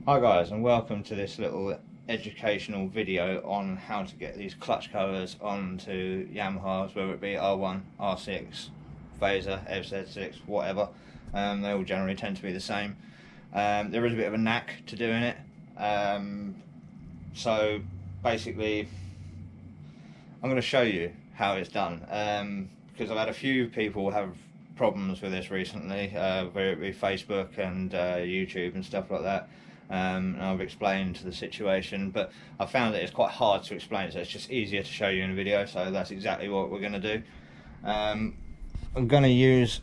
Hi guys, and welcome to this little educational video on how to get these clutch covers onto Yamahas, whether it be R1, R6, Phaser, FZ6, whatever. They all generally tend to be the same. There is a bit of a knack to doing it. So basically I'm going to show you how it's done, because I've had a few people have problems with this recently, whether it be Facebook and YouTube and stuff like that. And I've explained the situation, but I found that it's quite hard to explain, so it's just easier to show you in a video. So that's exactly what we're going to do. I'm going to use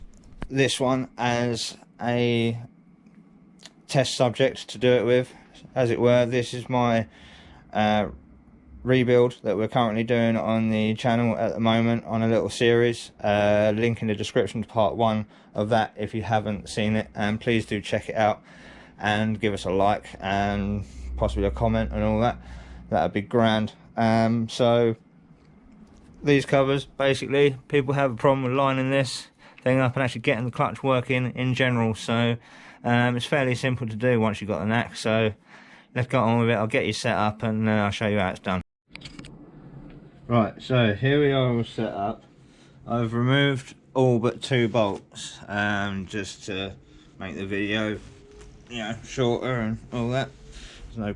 this one as a test subject to do it with, as it were. This is my rebuild that we're currently doing on the channel at the moment on a little series. Link in the description to part 1 of that if you haven't seen it, and please do check it out and give us a like and possibly a comment and all that. That'd be grand. So these covers, basically people have a problem with lining this thing up and actually getting the clutch working in general, so it's fairly simple to do once you've got the knack. So let's get on with it. I'll get you set up and I'll show you how it's done. Right, so here we are all set up. I've removed all but 2 bolts, just to make the video, you know, shorter and all that. So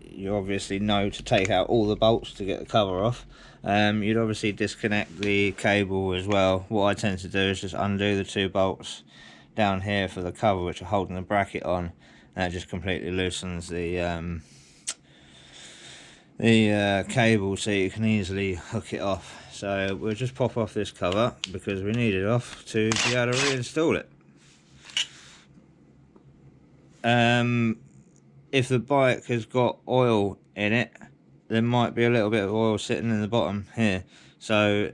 you obviously know to take out all the bolts to get the cover off. You'd obviously disconnect the cable as well. What I tend to do is just undo the 2 bolts down here for the cover, which are holding the bracket on, and it just completely loosens the cable, so you can easily hook it off. So we'll just pop off this cover because we need it off to be able to reinstall it. If the bike has got oil in it, there might be a little bit of oil sitting in the bottom here, so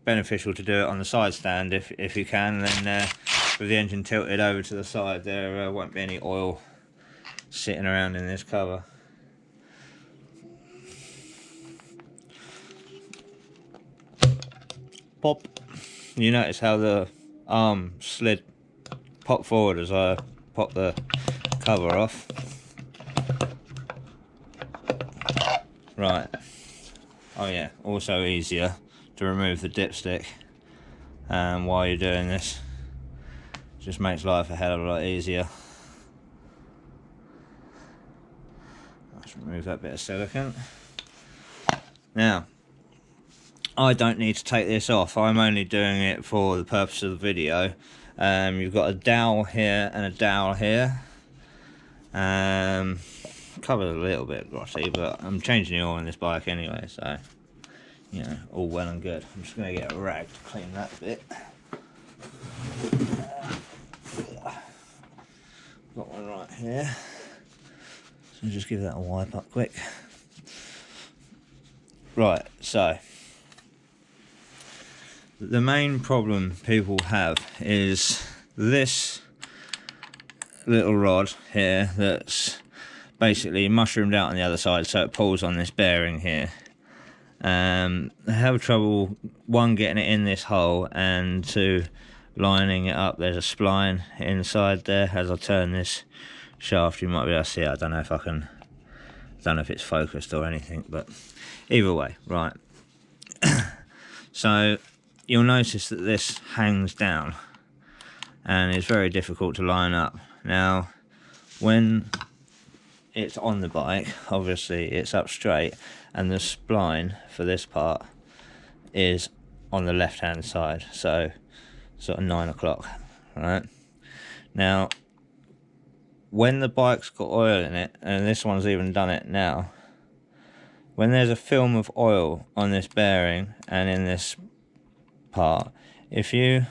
beneficial to do it on the side stand if you can. Then with the engine tilted over to the side, there won't be any oil sitting around in this cover. Pop. You notice how the arm slid, popped forward as I popped the cover off. Right. Oh yeah, also easier to remove the dipstick while you're doing this. Just makes life a hell of a lot easier. Let's remove that bit of silicone. Now, I don't need to take this off. I'm only doing it for the purpose of the video. You've got a dowel here and a dowel here. Covered a little bit grotty, but I'm changing the oil on this bike anyway, so you know, all well and good. I'm just going to get a rag to clean that bit. Got one right here, so just give that a wipe up quick. Right, so the main problem people have is this little rod here that's basically mushroomed out on the other side, so it pulls on this bearing here. I have trouble, 1, getting it in this hole, and 2, lining it up. There's a spline inside there. As I turn this shaft, you might be able to see it. I don't know if I can, I don't know if it's focused or anything, but either way, right. So you'll notice that this hangs down and it's very difficult to line up. Now, when it's on the bike, obviously it's up straight, and the spline for this part is on the left hand side, so sort of 9 o'clock, right? Now, when the bike's got oil in it, and this one's even done it now, when there's a film of oil on this bearing and in this part, if you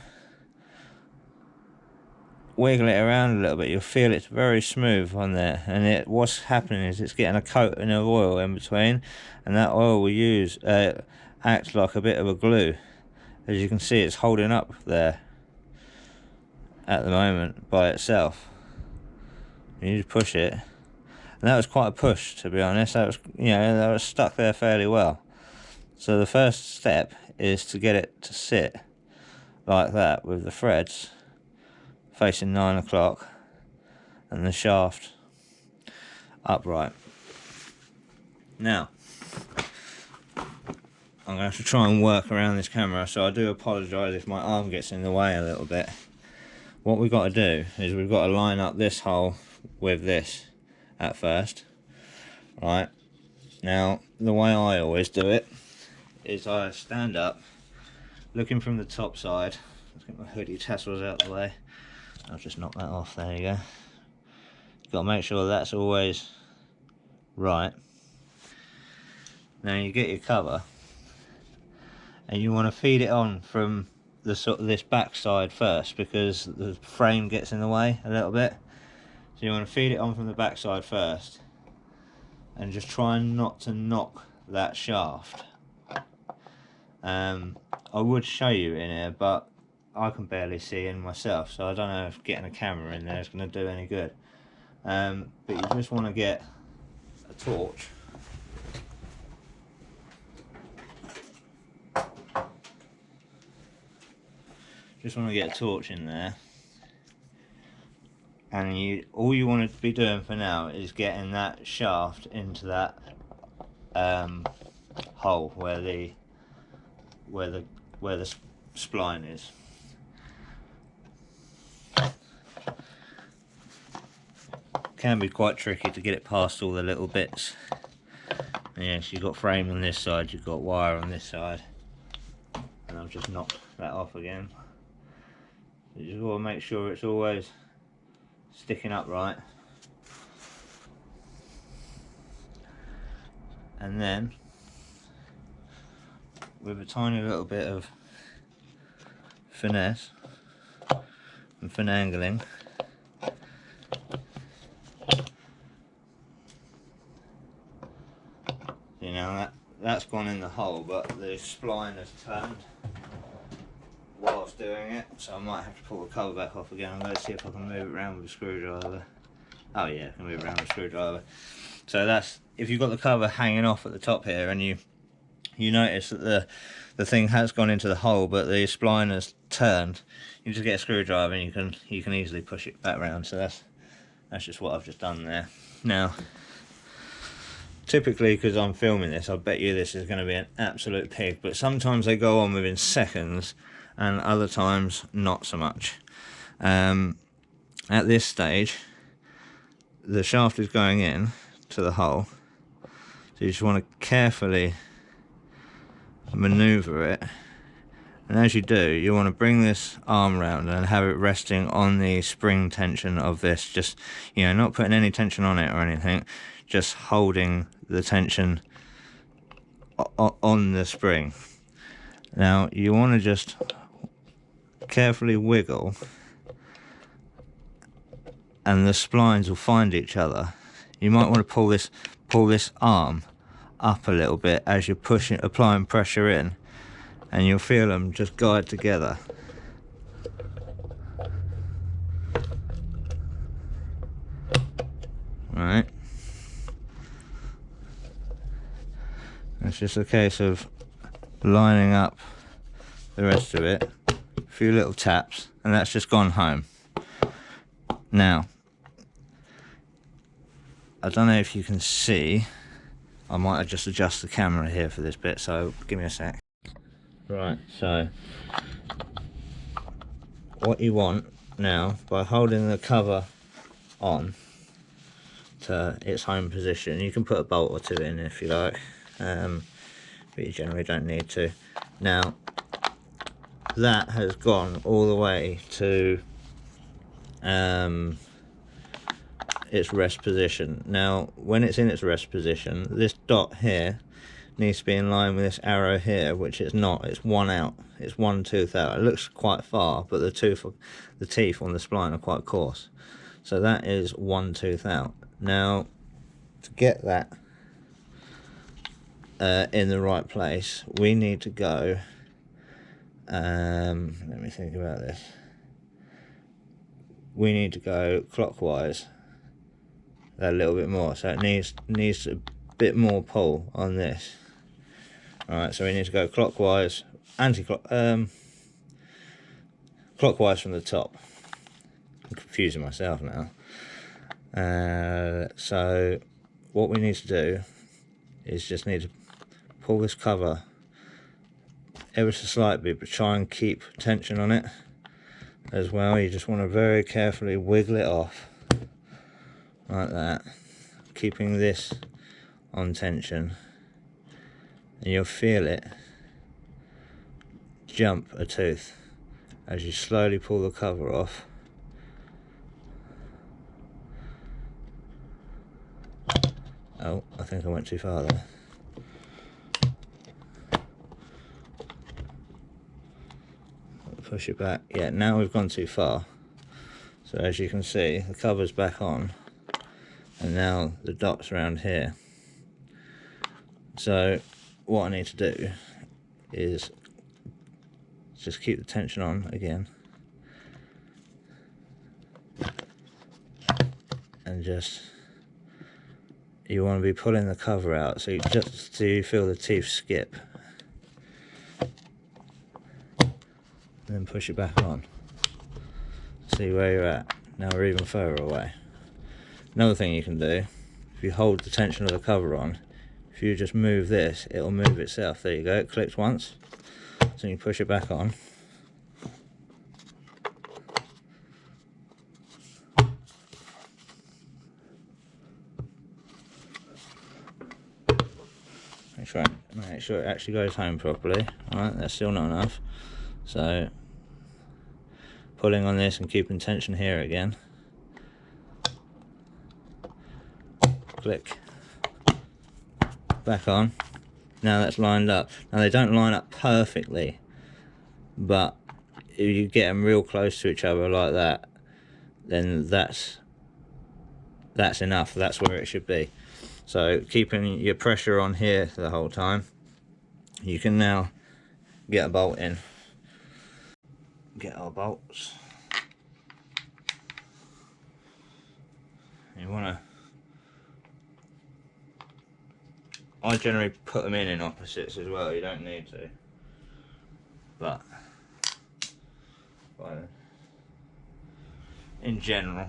wiggle it around a little bit, you'll feel it's very smooth on there, and what's happening is it's getting a coating of oil in between, and that oil will act like a bit of a glue. As you can see, it's holding up there at the moment by itself. You just push it, and that was quite a push, to be honest. That was, you know, that was stuck there fairly well. So the first step is to get it to sit like that with the threads facing 9 o'clock and the shaft upright. Now, I'm going to have to try and work around this camera, so I do apologise if my arm gets in the way a little bit. What we've got to do is we've got to line up this hole with this at first. Right, now the way I always do it is I stand up looking from the top side. Let's get my hoodie tassels out of the way. I'll just knock that off, there you go. Got to make sure that's always right. Now you get your cover and you want to feed it on from the sort of this back side first, because the frame gets in the way a little bit. So you want to feed it on from the back side first and just try not to knock that shaft. I would show you in here, but I can barely see in myself, so I don't know if getting a camera in there is going to do any good. But you just want to get a torch. Just want to get a torch in there, and all you want to be doing for now is getting that shaft into that hole where the spline is. Can be quite tricky to get it past all the little bits. And yes, you've got frame on this side, you've got wire on this side, and I've just knocked that off again. You just want to make sure it's always sticking up right. And then, with a tiny little bit of finesse and finagling, you know, that's gone in the hole, but the spline has turned whilst doing it, so I might have to pull the cover back off again. I'm going to see if I can move it around with a screwdriver. Oh yeah, I can move it around with a screwdriver. So that's, if you've got the cover hanging off at the top here and you notice that the thing has gone into the hole but the spline has turned, you just get a screwdriver and you can easily push it back round. So that's just what I've just done there. Now, typically, because I'm filming this, I bet you this is going to be an absolute pig, but sometimes they go on within seconds and other times not so much. At this stage, the shaft is going in to the hole, so you just want to carefully maneuver it, and as you do, you want to bring this arm round and have it resting on the spring tension of this, just, you know, not putting any tension on it or anything, just holding the tension on the spring. Now you want to just carefully wiggle and the splines will find each other. You might want to pull this arm up a little bit as you're applying pressure in, and you'll feel them just guide together. Right. It's just a case of lining up the rest of it, a few little taps, and that's just gone home. Now, I don't know if you can see, I might just adjust the camera here for this bit, so give me a sec. Right, so what you want now, by holding the cover on to its home position, you can put a bolt or two in if you like, but you generally don't need to. Now that has gone all the way to its rest position. Now when it's in its rest position, this dot here needs to be in line with this arrow here, which it's not. It's one out, it's one tooth out. It looks quite far, but the teeth on the spline are quite coarse, so that is one tooth out. Now to get that in the right place, we need to go, let me think about this, we need to go clockwise a little bit more, so it needs a bit more pull on this. Alright, so we need to go clockwise, clockwise from the top. I'm confusing myself now. So what we need to do is just need to pull this cover ever so slightly, but try and keep tension on it as well. You just want to very carefully wiggle it off like that, keeping this on tension, and you'll feel it jump a tooth as you slowly pull the cover off. Oh, I think I went too far there. Push it back. Yeah, now we've gone too far. So as you can see, the cover's back on, and now the dot's around here. So what I need to do is just keep the tension on again, and just, you want to be pulling the cover out so you just so you feel the teeth skip, and then push it back on. See where you're at. Now we're even further away. Another thing you can do, if you hold the tension of the cover on, if you just move this, it'll move itself. There you go, it clicked once, so you push it back on. Make sure it actually goes home properly. Alright, that's still not enough. So, pulling on this and keeping tension here again. Click. Back on. Now that's lined up. Now they don't line up perfectly, but if you get them real close to each other like that, then that's enough. That's where it should be. So keeping your pressure on here the whole time, you can now get a bolt in. Get our bolts. You want to, I generally put them in opposites as well, you don't need to, but in general,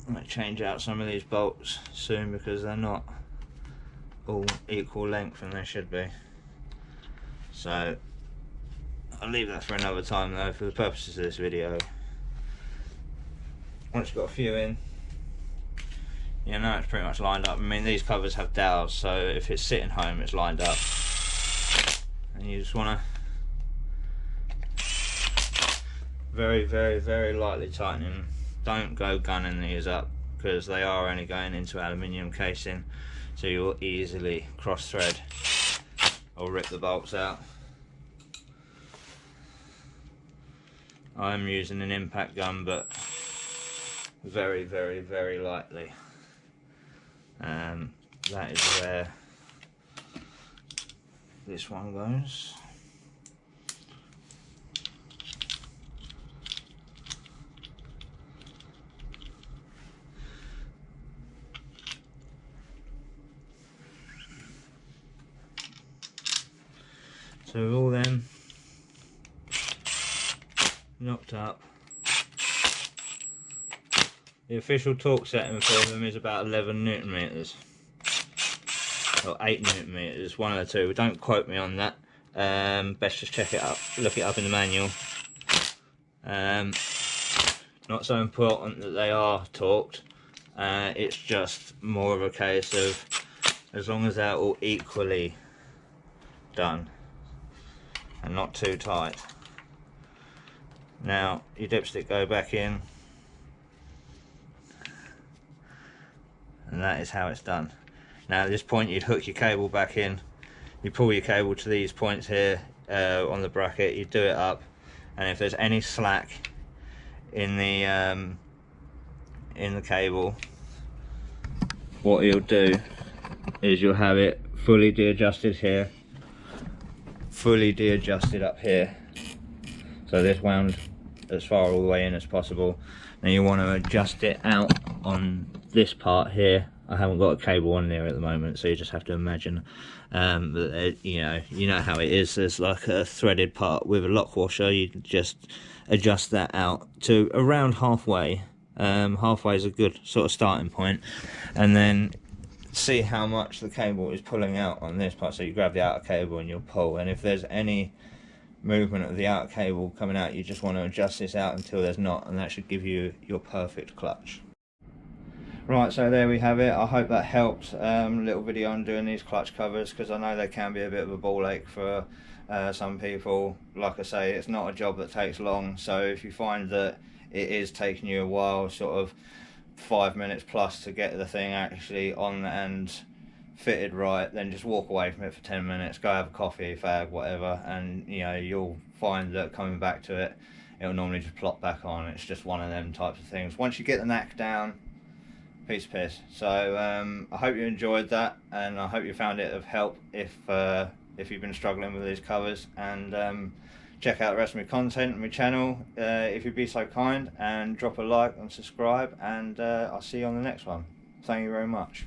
I might change out some of these bolts soon because they're not all equal length, and they should be. So I'll leave that for another time though, for the purposes of this video. Once you've got a few in, you know it's pretty much lined up. I mean, these covers have dowels, so if it's sitting home it's lined up. And you just want to very, very, very lightly tighten them. Don't go gunning these up, because they are only going into aluminium casing, so you'll easily cross thread or rip the bolts out. I'm using an impact gun, but very, very, very lightly. That is where this one goes. So with all them knocked up, the official torque setting for them is about 11 Newton meters or 8 Newton meters, one of the two. Don't quote me on that. Best just check it up, look it up in the manual. Not so important that they are torqued. It's just more of a case of, as long as they're all equally done and not too tight. Now your dipstick go back in, and that is how it's done. Now at this point you'd hook your cable back in, you pull your cable to these points here on the bracket, you do it up, and if there's any slack in the cable, what you'll do is you'll have it fully de-adjusted here, fully de-adjusted up here, so this wound as far all the way in as possible. Now you want to adjust it out on this part here I haven't got a cable on there at the moment, so you just have to imagine that you know how it is. There's like a threaded part with a lock washer. You just adjust that out to around halfway. Halfway is a good sort of starting point, and then see how much the cable is pulling out on this part. So you grab the outer cable and you'll pull, and if there's any movement of the outer cable coming out, you just want to adjust this out until there's not, and that should give you your perfect clutch. Right, so there we have it. I hope that helped. Little video on doing these clutch covers, because I know they can be a bit of a ball ache for some people. Like I say, it's not a job that takes long, so if you find that it is taking you a while, sort of 5 minutes plus to get the thing actually on and fitted right, then just walk away from it for 10 minutes, go have a coffee, fag, whatever, and you'll find that coming back to it, it'll normally just plop back on. It's just one of them types of things. Once you get the knack down, piece of piss. So I hope you enjoyed that, and I hope you found it of help if you've been struggling with these covers. And check out the rest of my content on my channel if you'd be so kind, and drop a like and subscribe, and I'll see you on the next one. Thank you very much.